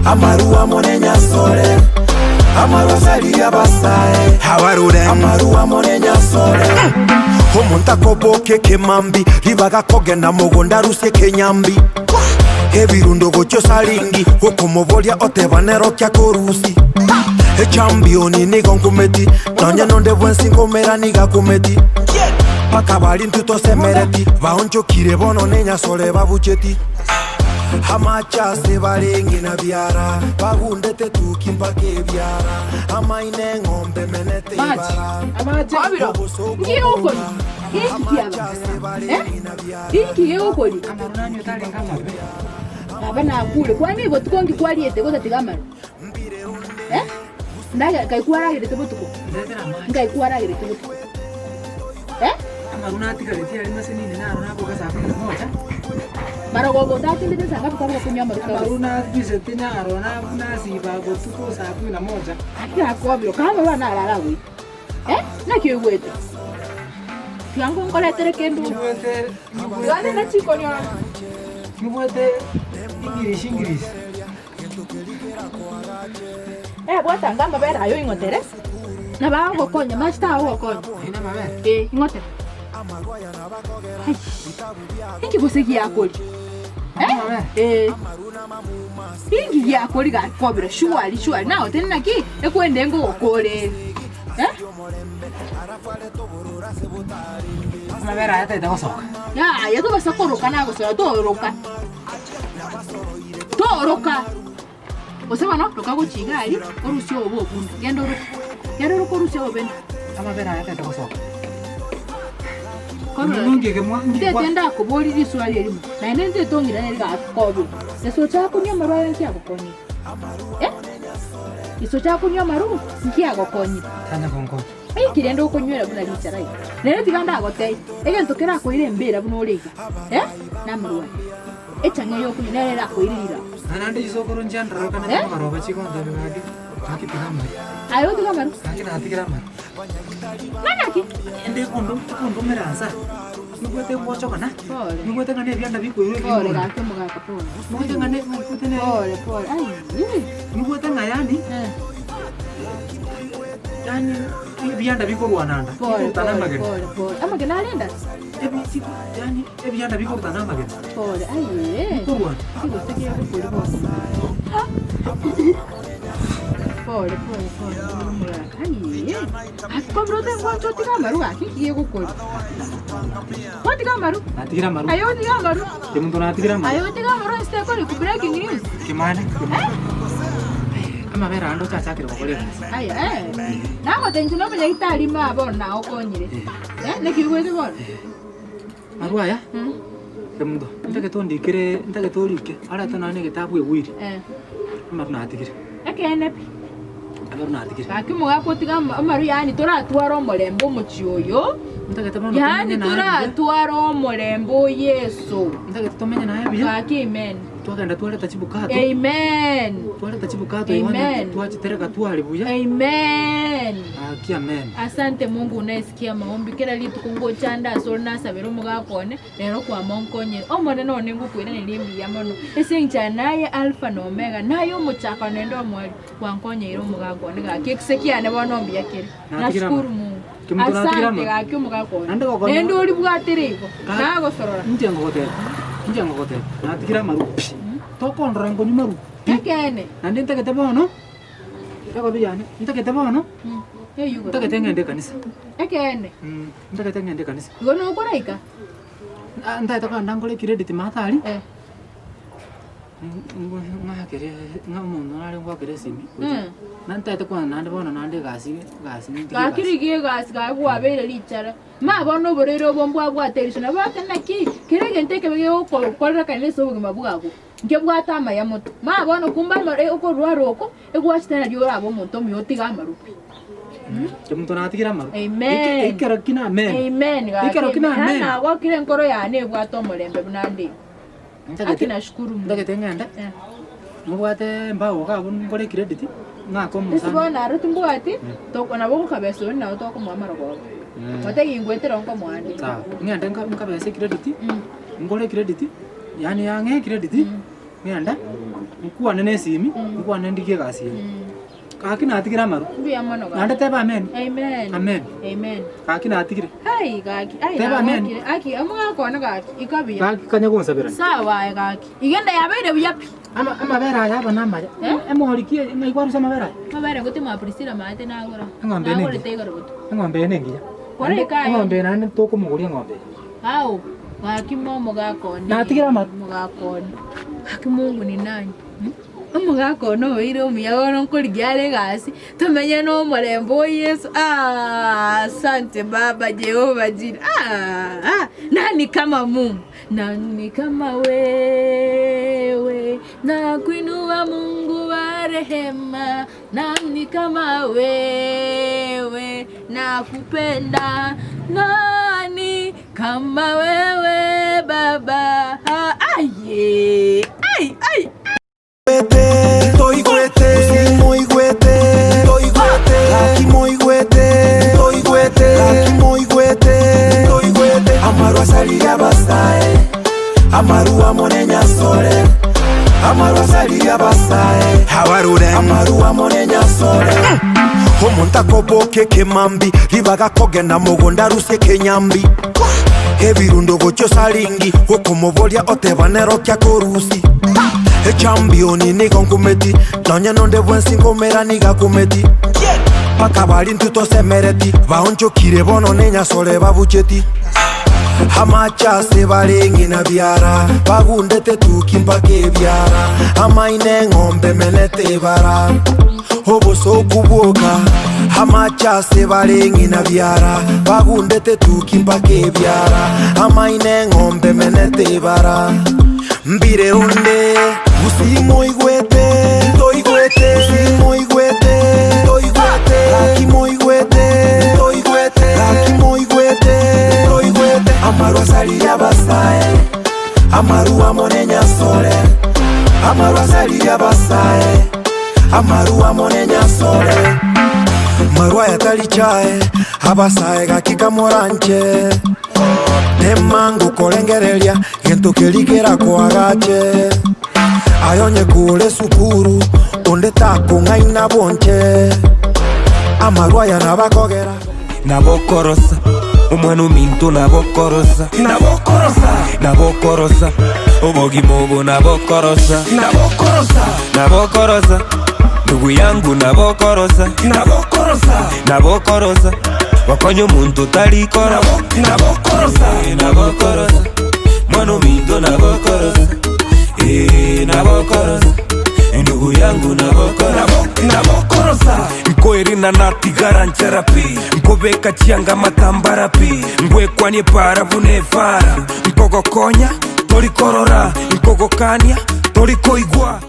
Amaru amonenya sole, amaru asalia basae, hawarure amaru amonenya sole. Homonta koboke kemambi, libaga kogenda mogonda rusye kenyambi. Ebirundo gocho salingi, okomovolia otebanero kya korusi. E championi ni gonkumeti, nonya nonde bwensi ngomera niga kumeti. Pakabali ntuto semereti, baoncho kirebono nenya sole babucheti. Hamacha se barengi na biara bagundete tukimpake biara amaine ngombe menete ibara amacha abiro ngiyo ukoni ngiyo ukoni amarunanyo tale ngamabe abana kule kwani ibo tukongi kwaliete gote tigamara ndaga kaikwaragire tebutuko ngaikwaragire tebutuko amarunati kaletia limasenine na runako kasafu moja Maragogo dati ndete sanga tukabura kunywa maruka. Amaruna bisete nyaro na siba go tuko saa 11. Akira kwabiro kama bana alalawe. Na kiwete. Kiango ngoletere kendo. Kiwete. Gane na chiko nyora. Kiwete English. Bwata ngamba bera ayo ingotere. Na bago konya masta aho konya. Ina mabe. Ingotere. Hiki gusegi yakoli. Hiki yakoli ga kobira shuali naho tena ki ekwende ngo okole. Mabera yata itakosoka. Ya to basakoroka nago so toroka. Osema no lokago chigali orusyo obo kundu. Yandoro korusyo obenda. Mabera yata itakosoka. Ndenda kuboli riswali elimu. Na nende tongira neri ga kobi. Eso cha kunya maru yanki agokonyi. Eso cha kunya maru nki agokonyi. Tanya konko. Kirendo kunywera buna licharai. Nere tiganda agotei. Ege ntokera ko ire mbera buno oliga. Na maru. Echanya yo kunyera ra ko irira. Anande isokoro njandra kana maroba chikonda ngadi. Kaki tinama. Ayo tigamaru. Kaki na tigirama. Nanaki. Ende kondo meranza. Nukwete mwacho kana. Nukwete ngane byanda bikoyire biko. Pole gake mugaka pole. Nukwete ngane nukwete ne. Pole. Ai. Nukwete ngayani. Yani byanda bikorwananda. Pole. Tanamagene. Pole. Amagene alenda. Ebisi yani byanda bikortanamagene. Pole. Ai. Korwan. Kigo tekiya pole. Pole. Ai. Akobro de mwacho tigamaru akiye gukora. Tigamaru? Tigamaru. Ayo tigamaru. Kemuntu na tigamaru. Ayo tigamaru istekori ku breaking news. Kimane? Amabera ando chachakira kokole. Ai Nako tenjuno bya italima bona okonyire. Nekigweze bona. Marwaya? Kemuntu. Ndake tolike. Ara tanane gitabu egwiri. Amaru na tigire. Ekenepi. Akimuga kotigama amaru yani toratwara omorembo muchioyo. Yani toratwara omorembo Yesu. Tumenye naye biya. Amen. Twagenda twaleta chibukato. Amen. Twaleta chibukato imani twachitereka twali buya. Amen. Amen. Asante Mungu unaisikia maombi kila litu kungo chanda solna sabero mugakone lero kwa monkonye omone none ngukwira nilimbi yamono esencha naye alpha na omega nayo muchaka nendo mwali wankonye iro mugakone gakisekia ne bonombi yakire. Nashukuru Mungu. Asante gakyo mugakone. Nendo uri bwatereko nago sorora. Njango kote. Natikira maru. Tokondra ngoni maru. Ekene. Nandi ntakete bono. Yako bijane. Ntakete bono. Yugo. Ntakete ngende kanisa. Ekene. Ntakete ngende kanisa. Gono ukoraika. Ndata kwa ndangole credit matali. Ngakere ngamuntu nari ngwakere simi. Nantata kwa nandi bono nandi gasi nindi. Gakirigie gasi gagwabere lichara. Ma bono borero bombwa bwaterishona bakanaki kirege nteke bege ukorera kanisa ubugima bwabo. Nge bwatama ya moto. Ma bono kumba mare uko rwaroko egwashitana ryo abo monto myotiga amarupi. Kemuntu natikira maru. Amen. Ikerokina amen. Amen. Ikerokina amen. Na wakire nkoro yane bwato morembe bunandi. Ati nashukuru Mungu. Ndakete ngenda. Mubwate mbawo ka ngore credit. Ngako Isibona arutimbuati tokona boko kabeso na utoko mwamara kwa. Wategi ngwetera onko mwandi. Sawa. Ngende nkabese credit. Ngole credit. Yani yange credit. Ngenda. Nkuane nesimi, nkuane ndikie kasi. Kakina atikira maru. Mbiya mono ga. Nande teba amen. Amen. Amen. Amen. Kakina atikire. Hai gaki. Ai. Teba amen. Aki amwa kona gaki. Ikabiya. Kaki kanya ko sabira. Sawa gaki. Igenda yabeire buyapi. Ama bera ya bana ma. Holikie ngaigwaru sama bera. Mabere gutima prisila mate na agora. Ngombe ni. Agora tegora buto. Ngombe nengia. Kore kai. Ngombe na ne toko muguria ngombe. Hao. Gaki momo gakoni. Na atikira maru. Mugakoni. Gaki Mungu ni nani? Umugakono wire umuyagono nkurigyale gasi. Tumenye no murembo Yesu. Asante Baba Jehova jina. Nani kama Mungu? Nani kama wewe? Na kuinua Mungu wa rehema. Nani kama wewe? Na kupenda. Nani kama wewe Baba? Aye. Ai. Toy gwete, muy gwete, toy gwete, laki muy gwete, toy gwete, laki muy gwete, toy gwete. Amaru asali ya basae, amaru amonenya sole, amaru asali ya basae, hawarure, amaru amonenya sole. Omonta koboke kemambi, libaga kogenda mugonda rusye kenyambi. Ebirundo gocho salingi, okomobolia otebanero kya korusi. E championi ni konkumeti, nonya nonde bwensi ngomera ni gakumeti. Pakabali ntuto semereti, baoncho kire bono nenya sole babucheti. Hamacha se balengi na biara, bagundete tukimpake biara. Amaine ngombe menete bara, oboso kuboka. Hamacha se balengi na biara, bagundete tukimpake biara. Amaine ngombe menete bara. Mbire unde, usimo igwete, toy gwete, usimo igwete, toy gwete, laki mo igwete, toy gwete, laki mo igwete, toy gwete. Amaru asali ya basae, amaru amonenya sole, amaru asali ya basae, amaru amonenya sole. Marua ya talichae, abasae gakika moranche. Temangu kolengerelia, gento keligera koagache. Ayonye kule sukuru, onde tako ngaina bonche. Amarua ya nabakogera, nabokorosa, umwanu mintu nabokorosa, nabokorosa, ubogi mogo nabokorosa, nabokorosa, ndugu yangu nabokorosa, nabokorosa, wakonyo muntu talikora, nabokorosa, mwanu mintu nabokorosa, nabokorosa, ndugu yangu nabokorosa. Nkoerina nati garancharapi, nkobeka chianga matambarapi, nkwekwanye para vunefara, nkogokonya, tolikorora, nkogokania, tolikoigwa.